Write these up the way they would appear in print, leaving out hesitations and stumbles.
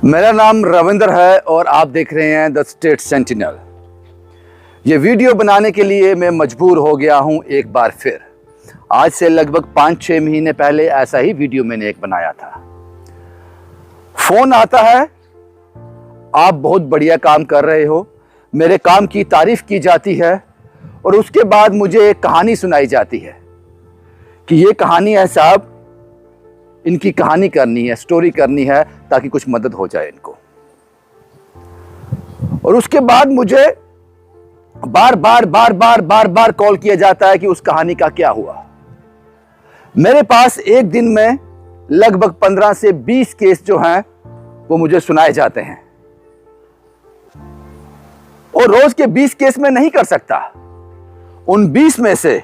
मेरा नाम रविंद्र है और आप देख रहे हैं द स्टेट सेंटिनल। ये वीडियो बनाने के लिए मैं मजबूर हो गया हूं एक बार फिर। आज से लगभग 5-6 महीने पहले ऐसा ही वीडियो मैंने एक बनाया था। फोन आता है, आप बहुत बढ़िया काम कर रहे हो, मेरे काम की तारीफ की जाती है और उसके बाद मुझे एक कहानी सुनाई जाती है कि ये कहानी है साहब, इनकी कहानी करनी है, स्टोरी करनी है ताकि कुछ मदद हो जाए इनको। और उसके बाद मुझे बार बार कॉल किया जाता है कि उस कहानी का क्या हुआ। मेरे पास एक दिन में लगभग 15 से 20 केस जो हैं वो मुझे सुनाए जाते हैं और रोज के 20 केस में नहीं कर सकता। उन 20 में से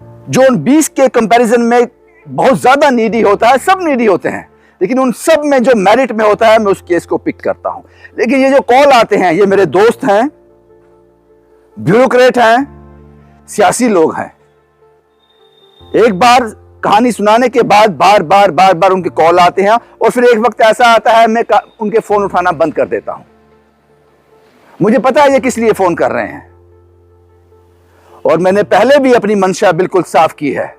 जो उन 20 के कंपैरिजन में बहुत ज्यादा नीडी होता है, सब नीडी होते हैं, लेकिन उन सब में जो मेरिट में होता है मैं उस केस को पिक करता हूं। लेकिन ये जो कॉल आते हैं ये मेरे दोस्त हैं, ब्यूरोक्रेट हैं, सियासी लोग हैं। एक बार कहानी सुनाने के बाद बार उनके कॉल आते हैं और फिर एक वक्त ऐसा आता है मैं उनके फोन उठाना बंद कर देता हूं। मुझे पता है ये किस लिए फोन कर रहे हैं और मैंने पहले भी अपनी मंशा बिल्कुल साफ की है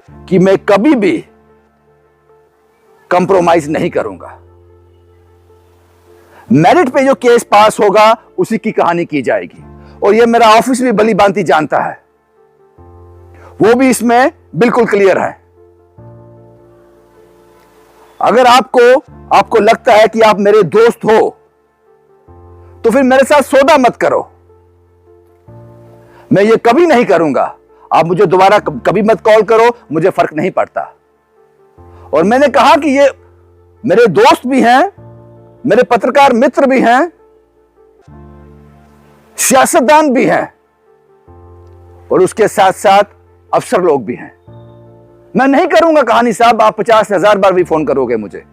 कि मैं कभी भी कंप्रोमाइज नहीं करूंगा। मेरिट पे जो केस पास होगा उसी की कहानी की जाएगी और ये मेरा ऑफिस भी भली भांति जानता है, वो भी इसमें बिल्कुल क्लियर है। अगर आपको लगता है कि आप मेरे दोस्त हो तो फिर मेरे साथ सौदा मत करो। मैं ये कभी नहीं करूंगा। आप मुझे दोबारा कभी मत कॉल करो, मुझे फर्क नहीं पड़ता। और मैंने कहा कि ये मेरे दोस्त भी हैं, मेरे पत्रकार मित्र भी हैं, सियासतदान भी हैं और उसके साथ साथ अफसर लोग भी हैं। मैं नहीं करूंगा कहानी साहब, आप 50,000 बार भी फोन करोगे मुझे,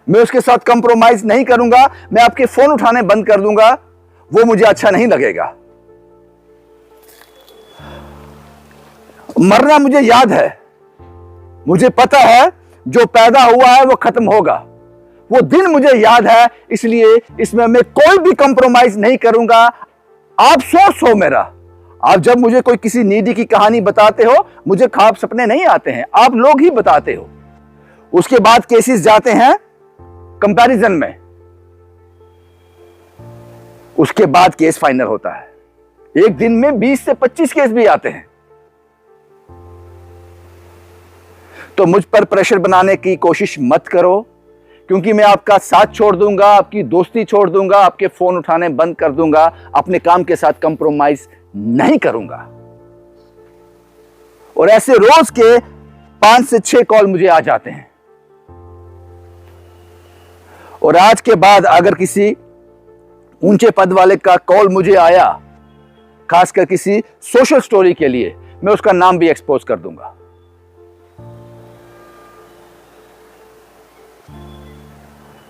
मैं उसके साथ कंप्रोमाइज नहीं करूंगा। मैं आपके फोन उठाने बंद कर दूंगा, वो मुझे अच्छा नहीं लगेगा। मरना मुझे याद है, मुझे पता है जो पैदा हुआ है वो खत्म होगा, वो दिन मुझे याद है, इसलिए इसमें मैं कोई भी कंप्रोमाइज नहीं करूंगा। आप सोच हो मेरा, आप जब मुझे कोई किसी नीडी की कहानी बताते हो मुझे ख्वाब सपने नहीं आते हैं, आप लोग ही बताते हो। उसके बाद केसेस जाते हैं कंपैरिजन में, उसके बाद केस फाइनल होता है। एक दिन में 20 से 25 केस भी आते हैं। तो मुझ पर प्रेशर बनाने की कोशिश मत करो, क्योंकि मैं आपका साथ छोड़ दूंगा, आपकी दोस्ती छोड़ दूंगा, आपके फोन उठाने बंद कर दूंगा, अपने काम के साथ कंप्रोमाइज नहीं करूंगा। और ऐसे रोज के 5 से 6 कॉल मुझे आ जाते हैं। और आज के बाद अगर किसी ऊंचे पद वाले का कॉल मुझे आया, खासकर किसी सोशल स्टोरी के लिए, मैं उसका नाम भी एक्सपोज कर दूंगा।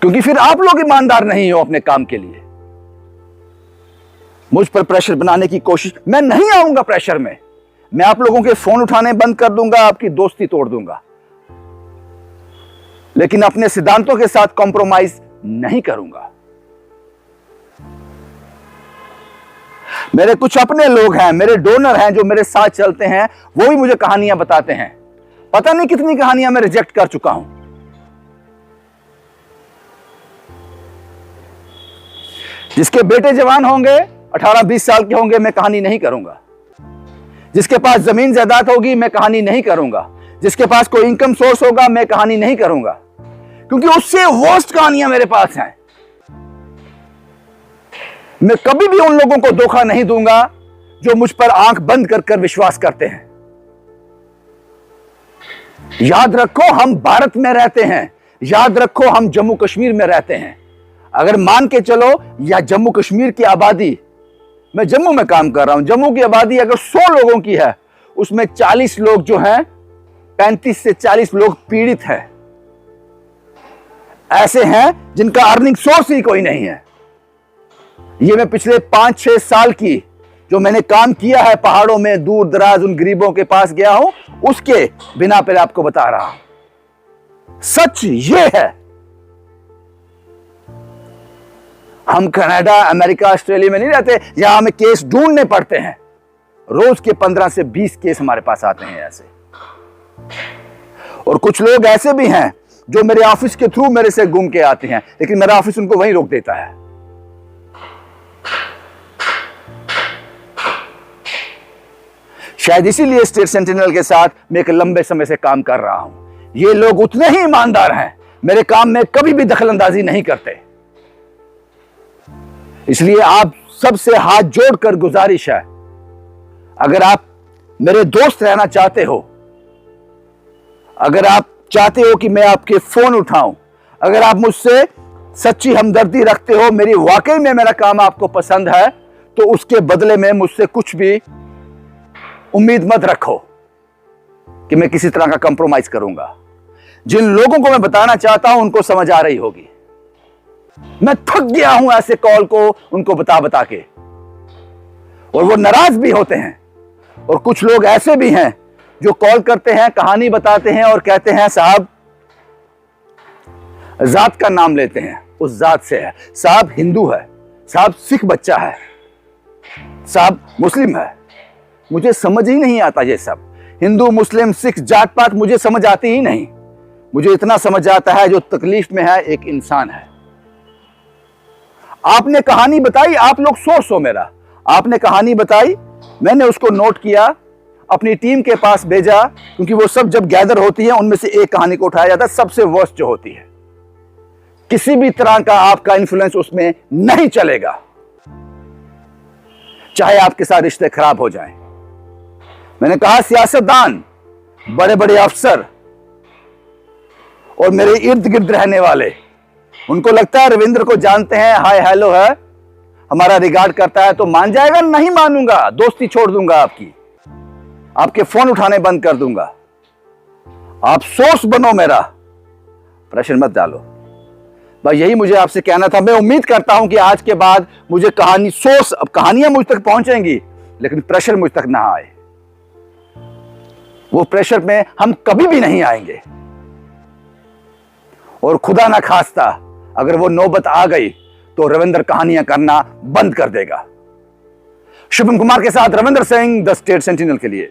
क्योंकि फिर आप लोग ईमानदार नहीं हो अपने काम के लिए। मुझ पर प्रेशर बनाने की कोशिश, मैं नहीं आऊंगा प्रेशर में। मैं आप लोगों के फोन उठाने बंद कर दूंगा, आपकी दोस्ती तोड़ दूंगा, लेकिन अपने सिद्धांतों के साथ कॉम्प्रोमाइज नहीं करूंगा। मेरे कुछ अपने लोग हैं, मेरे डोनर हैं जो मेरे साथ चलते हैं, वो भी मुझे कहानियां बताते हैं। पता नहीं कितनी कहानियां मैं रिजेक्ट कर चुका हूं। जिसके बेटे जवान होंगे, 18-20 साल के होंगे, मैं कहानी नहीं करूंगा। जिसके पास जमीन जायदाद होगी मैं कहानी नहीं करूंगा। जिसके पास कोई इनकम सोर्स होगा मैं कहानी नहीं करूंगा, क्योंकि उससे वर्स्ट कहानियां मेरे पास हैं। मैं कभी भी उन लोगों को धोखा नहीं दूंगा जो मुझ पर आंख बंद कर विश्वास करते हैं। याद रखो हम भारत में रहते हैं, याद रखो हम जम्मू कश्मीर में रहते हैं। अगर मान के चलो या जम्मू कश्मीर की आबादी, मैं जम्मू में काम कर रहा हूं, जम्मू की आबादी अगर 100 लोगों की है, उसमें 40 लोग जो हैं, 35 से 40 लोग पीड़ित हैं, ऐसे हैं जिनका अर्निंग सोर्स ही कोई नहीं है। ये मैं पिछले 5-6 साल की जो मैंने काम किया है, पहाड़ों में दूर दराज उन गरीबों के पास गया हूं, उसके बिना पर आपको बता रहा हूं। सच ये है हम कनाडा, अमेरिका, ऑस्ट्रेलिया में नहीं रहते जहां हमें केस ढूंढने पड़ते हैं। रोज के 15 से 20 केस हमारे पास आते हैं ऐसे। और कुछ लोग ऐसे भी हैं जो मेरे ऑफिस के थ्रू मेरे से घूम के आते हैं, लेकिन मेरा ऑफिस उनको वहीं रोक देता है। शायद इसीलिए स्टेट सेंटिनल के साथ मैं एक लंबे समय से काम कर रहा हूं। ये लोग उतने ही ईमानदार हैं, मेरे काम में कभी भी दखलंदाजी नहीं करते। इसलिए आप सबसे हाथ जोड़कर गुजारिश है, अगर आप मेरे दोस्त रहना चाहते हो, अगर आप चाहते हो कि मैं आपके फोन उठाऊं, अगर आप मुझसे सच्ची हमदर्दी रखते हो, मेरी वाकई में मेरा काम आपको पसंद है, तो उसके बदले में मुझसे कुछ भी उम्मीद मत रखो कि मैं किसी तरह का कंप्रोमाइज करूंगा। जिन लोगों को मैं बताना चाहता हूं उनको समझ आ रही होगी। मैं थक गया हूं ऐसे कॉल को उनको बता बता के, और वो नाराज भी होते हैं। और कुछ लोग ऐसे भी हैं जो कॉल करते हैं, कहानी बताते हैं और कहते हैं साहब, जात का नाम लेते हैं, उस जात से है, साहब हिंदू है, साहब सिख बच्चा है, साहब मुस्लिम है। मुझे समझ ही नहीं आता ये सब। हिंदू, मुस्लिम, सिख, जात पात मुझे समझ आती ही नहीं। मुझे इतना समझ आता है जो तकलीफ में है एक इंसान है। आपने कहानी बताई, आप लोग सोर्स हो मेरा, आपने कहानी बताई, मैंने उसको नोट किया, अपनी टीम के पास भेजा, क्योंकि वो सब जब गैदर होती है उनमें से एक कहानी को उठाया जाता है, सबसे वर्स्ट जो होती है। किसी भी तरह का आपका इन्फ्लुएंस उसमें नहीं चलेगा, चाहे आपके साथ रिश्ते खराब हो जाएं। मैंने कहा सियासतदान, बड़े बड़े अफसर और मेरे इर्द गिर्द रहने वाले, उनको लगता है रविंद्र को जानते हैं, हाय हेलो है, हमारा रिगार्ड करता है तो मान जाएगा। नहीं मानूंगा, दोस्ती छोड़ दूंगा आपकी, आपके फोन उठाने बंद कर दूंगा। आप सोर्स बनो मेरा, प्रेशर मत डालो। बस यही मुझे आपसे कहना था। मैं उम्मीद करता हूं कि आज के बाद मुझे कहानी सोर्स, अब कहानियां मुझ तक पहुंचेंगी, लेकिन प्रेशर मुझ तक ना आए। वो प्रेशर में हम कभी भी नहीं आएंगे। और खुदा ना खास्ता अगर वो नौबत आ गई तो रविंद्र कहानियां करना बंद कर देगा। शुभम कुमार के साथ Ravindra Singh, the state sentinel के लिए।